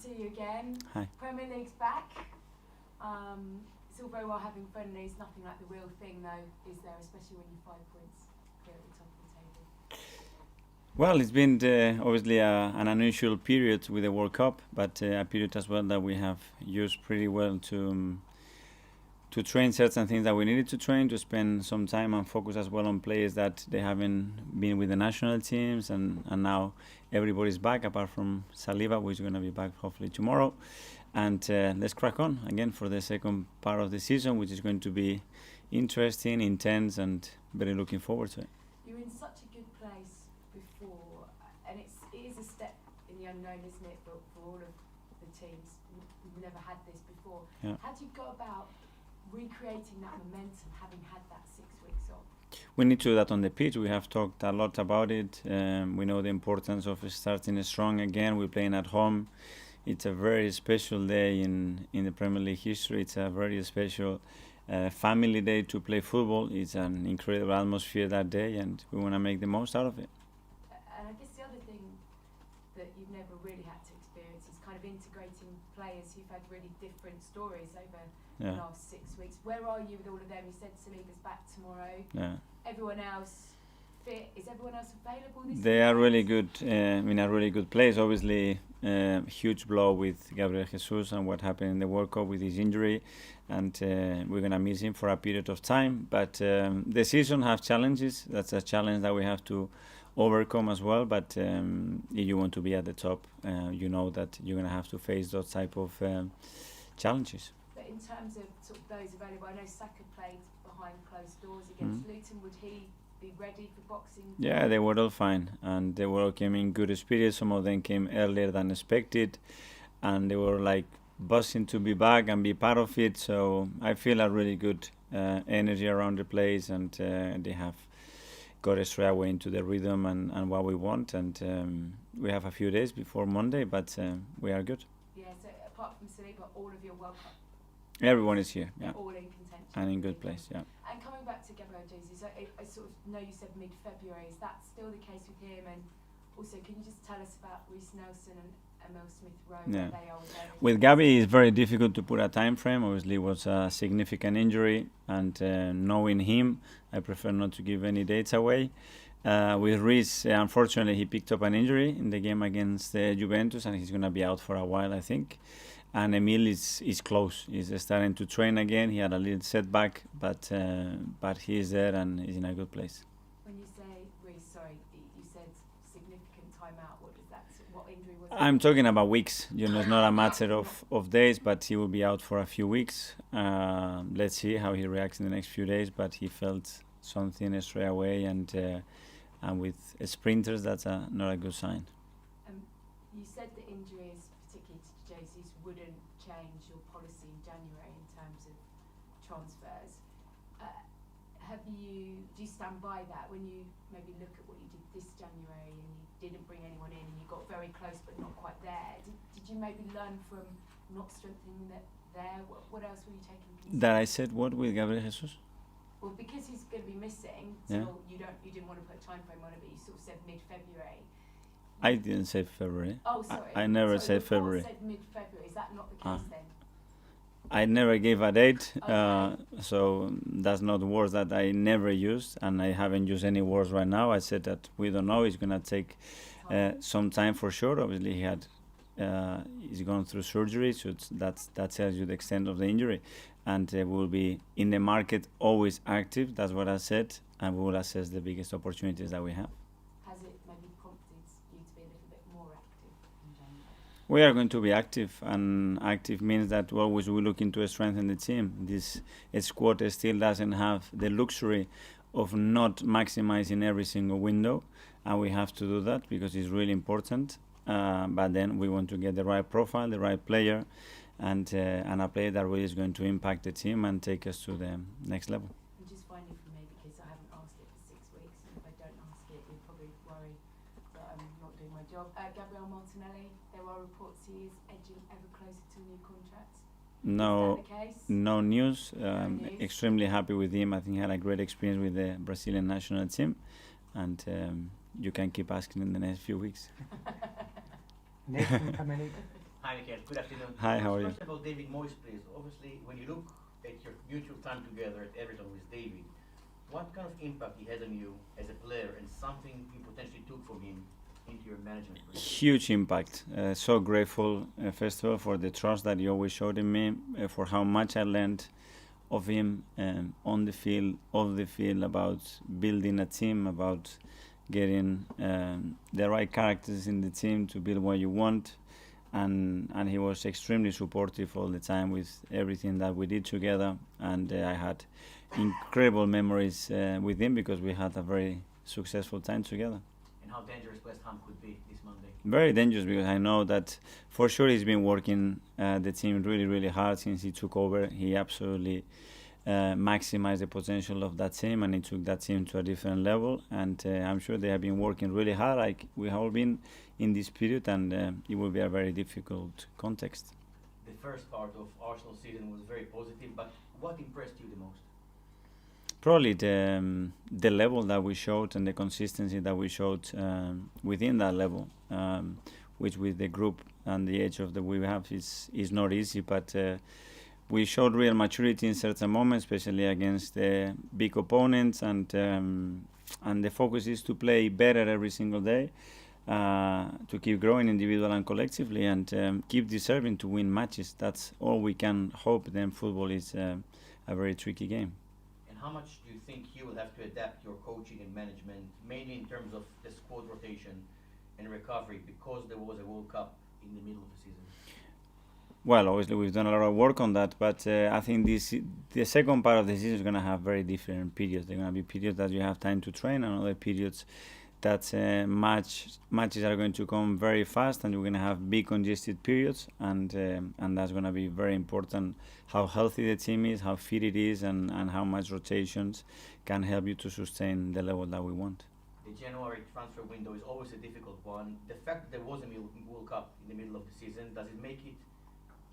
see you again. Hi. Premier League's back. It's all very well having friendlies, nothing like the real thing though, is there, especially when you're 5 points clear at the top of the table? Well, it's been obviously an unusual period with the World Cup, but a period as well that we have used pretty well to train certain things that we needed to train, to spend some time and focus as well on players that they haven't been with the national teams, and now everybody's back apart from Saliba, who is going to be back hopefully tomorrow. And let's crack on again for the second part of the season, which is going to be interesting, intense, and very looking forward to it. You're in such a good place before, and it is a step in the unknown, isn't it, for all of the teams? We've never had this before. Yeah. How do you go about recreating that momentum, having had that 6 weeks off? We need to do that on the pitch. We have talked a lot about it. We know the importance of starting strong again. We're playing at home. It's a very special day in the Premier League history. It's a very special family day to play football. It's an incredible atmosphere that day, and we want to make the most out of it. And I guess the other thing that you've never really had to experience is kind of integrating players who've had really different stories over the last 6 weeks. Where are you with all of them? You said Saliba's back tomorrow. Yeah. Everyone else fit? Is everyone else available this They weekend? are really good, in a really good place. Obviously, huge blow with Gabriel Jesus and what happened in the World Cup with his injury, and we're going to miss him for a period of time. But the season has challenges. That's a challenge that we have to overcome as well. But if you want to be at the top, you know that you're going to have to face those type of challenges. But in terms of sort of those available, I know Saka played behind closed doors against Luton. Would he be ready for Boxing Day? Yeah, they were all fine, and they were all came in good spirits. Some of them came earlier than expected, and they were like buzzing to be back and be part of it. So I feel a really good energy around the place, and they have got straight away into the rhythm and what we want. And we have a few days before Monday, but we are good. Yeah, so apart from Saliba, all of your World Cup, Everyone is here, they're yeah, all in contention. and in good place, yeah. And coming back to Gabriel Jesus, I sort of know you said mid-February. Is that still the case with him? And also, can you just tell us about Reece Nelson and Emil Smith-Rowe? Yeah. Where they are with their With Gabi, it's very difficult to put a time frame. Obviously, it was a significant injury, and knowing him, I prefer not to give any dates away. With Reece, unfortunately, he picked up an injury in the game against Juventus, and he's going to be out for a while, I think. And Emil is close. He's starting to train again. He had a little setback, but he is there and he's in a good place. When you say Reece, sorry, you said significant time out. What does that? What injury was it? I'm talking about weeks. It's not a matter of days, but he will be out for a few weeks. Let's see how he reacts in the next few days. But he felt something straight away, and with sprinters, that's not a good sign. You said the injuries, particularly to Jesus, wouldn't change your policy in January in terms of transfers. Do you stand by that when you maybe look at what you did this January and you didn't bring anyone in and you got very close but not quite there? Did you maybe learn from not strengthening that there? What else were you taking? That I said what with Gabriel Jesus? Well, because he's going to be missing, Yeah. so you didn't want to put a time frame on it, but you sort of said mid-February. I didn't say February. Oh, sorry. I never said the report February. said mid-February. Is that not the case then? I never gave a date, Okay. so that's not words that I never used, and I haven't used any words right now. I said that we don't know. It's gonna take some time for sure. Obviously, he's gone through surgery, so that tells you the extent of the injury, and we'll be in the market always active. That's what I said, and we will assess the biggest opportunities that we have. Has it maybe prompted you to be a little bit more active in January? We are going to be active, and active means that always we look into strengthen the team. This squad still doesn't have the luxury of not maximizing every single window, and we have to do that because it's really important. But then we want to get the right profile, the right player, and a player that really is going to impact the team and take us to the next level. And just finally for me, because I haven't asked it for 6 weeks, and if I don't ask it, you'll probably worry that I'm not doing my job. Gabriel Martinelli, there are reports he is edging ever closer to a new contract. No, Is that the case? no news. news. Extremely happy with him. I think he had a great experience with the Brazilian national team, and you can keep asking in the next few weeks. Next in Premier League. Hi, Mikel. Good afternoon. Hi, how are you? First about David Moyes, please. Obviously, when you look at your mutual time together at Everton with David, what kind of impact he had on you as a player and something you potentially took from him into your management career? Huge impact. So grateful, first of all, for the trust that he always showed in me, for how much I learned of him on the field, off the field, about building a team, about getting the right characters in the team to build what you want. And he was extremely supportive all the time with everything that we did together. And I had incredible memories with him because we had a very successful time together. And how dangerous West Ham could be this Monday? Very dangerous because I know that for sure he's been working the team really, really hard since he took over. He absolutely maximized the potential of that team and he took that team to a different level. And I'm sure they have been working really hard, like we have all been in this period, and it will be a very difficult context. The first part of Arsenal season was very positive, but what impressed you the most? Probably the level that we showed and the consistency that we showed within that level, which with the group and the age of that we have is not easy, but we showed real maturity in certain moments, especially against big opponents, and the focus is to play better every single day, to keep growing individually and collectively, and keep deserving to win matches. That's all we can hope. Then football is a very tricky game. And how much do you think you will have to adapt your coaching and management, mainly in terms of the squad rotation and recovery, because there was a World Cup in the middle of the season? Well, obviously we've done a lot of work on that, but I think the second part of the season is going to have very different periods. There are going to be periods that you have time to train, and other periods that matches are going to come very fast, and you're going to have big congested periods, and that's going to be very important. How healthy the team is, how fit it is, and how much rotations can help you to sustain the level that we want. The January transfer window is always a difficult one. The fact that there was a World Cup in the middle of the season, does it make it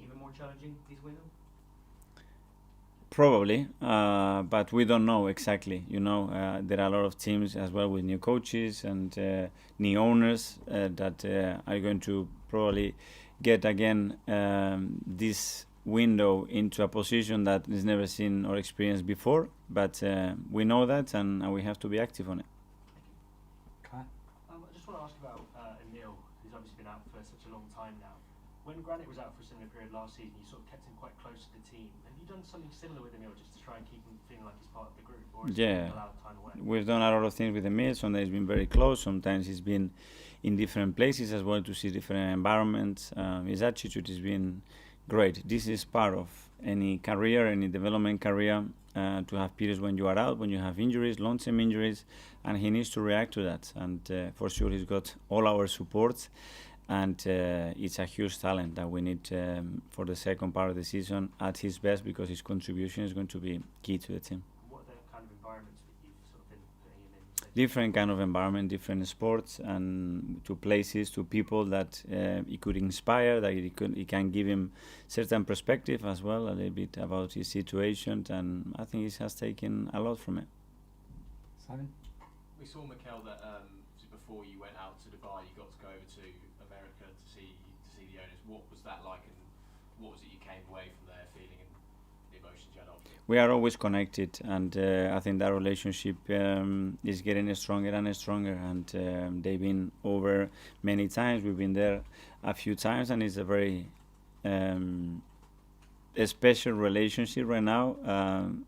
even more challenging this window? Probably, but we don't know exactly. There are a lot of teams as well with new coaches and new owners that are going to probably get again this window into a position that is never seen or experienced before. But we know that, and we have to be active on it. I just want to ask about Emil, who's obviously been out for such a long time now. When Granit was out for a similar period last season, you sort of kept him quite close to the team. Have you done something similar with Emil just to try and keep him feeling like he's part of the group, or is he allowed time away? We've done a lot of things with Emil. Sometimes he's been very close. Sometimes he's been in different places as well to see different environments. His attitude has been great. This is part of any career, any development career, to have periods when you are out, when you have injuries, long-term injuries, and he needs to react to that. And for sure, he's got all our support. And it's a huge talent that we need for the second part of the season at his best, because his contribution is going to be key to the team. What are the kind of environments that you've sort of been putting him in? Different kind of environment, different sports, and to places, to people that he could inspire, that he can give him certain perspective as well, a little bit about his situation, and I think he has taken a lot from it. Simon? We saw, Mikel, that before you went out to Dubai, you got to go over to America to see the owners. What was that like, and what was it you came away from there feeling, and the emotions you had after? We are always connected, and I think that relationship is getting stronger and stronger, and they've been over many times. We've been there a few times, and it's a very a special relationship right now,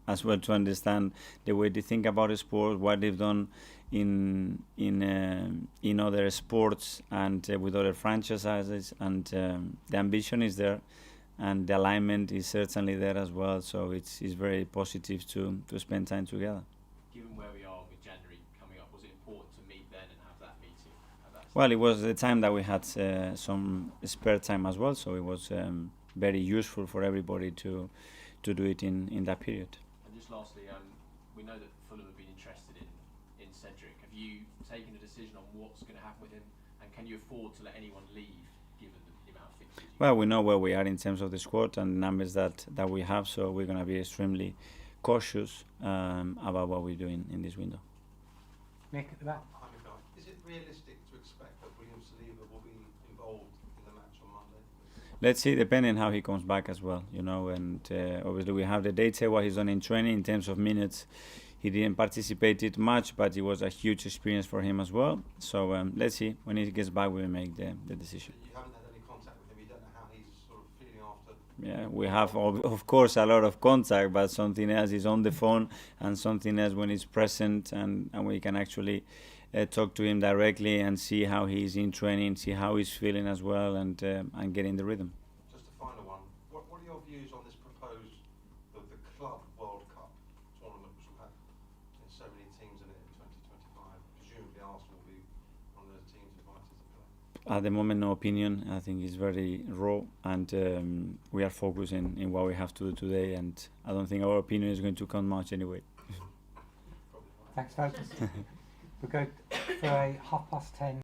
as well, to understand the way they think about the sport, what they've done in other sports and with other franchises, and the ambition is there, and the alignment is certainly there as well. So it's very positive to spend time together. Given where we are with January coming up, was it important to meet then and have that meeting at that Well, it was the time that we had some spare time as well, so it was very useful for everybody to do it in that period. And just lastly, we know that Fulham have been interested in Cedric. Have you taken a decision on what's going to happen with him, and can you afford to let anyone leave given the amount of fixtures? Well, we know where we are in terms of the squad and the numbers that we have, so we're going to be extremely cautious about what we're doing in this window. Nick at the back. Is it realistic to expect that William Saliba will be involved in the match on Monday? let's see, depending how he comes back as well, you know. And obviously we have the data what he's done in training in terms of minutes. He didn't participate it much, but it was a huge experience for him as well. So let's see, when he gets back, we'll make the decision. You haven't had any contact with him. You don't know how he's sort of feeling after. Yeah, we have of course a lot of contact, but something else is on the phone, and something else when he's present, and we can actually talk to him directly and see how he's in training, see how he's feeling as well, and get in the rhythm. Just a final one. What are your views on this proposed the Club World Cup tournament, which will have so many teams in it in 2025? Presumably Arsenal will be one of those teams invited to play. At the moment, no opinion. I think it's very raw, and we are focusing in what we have to do today, and I don't think our opinion is going to count much anyway. Thanks, folks. We'll go for a 10:30.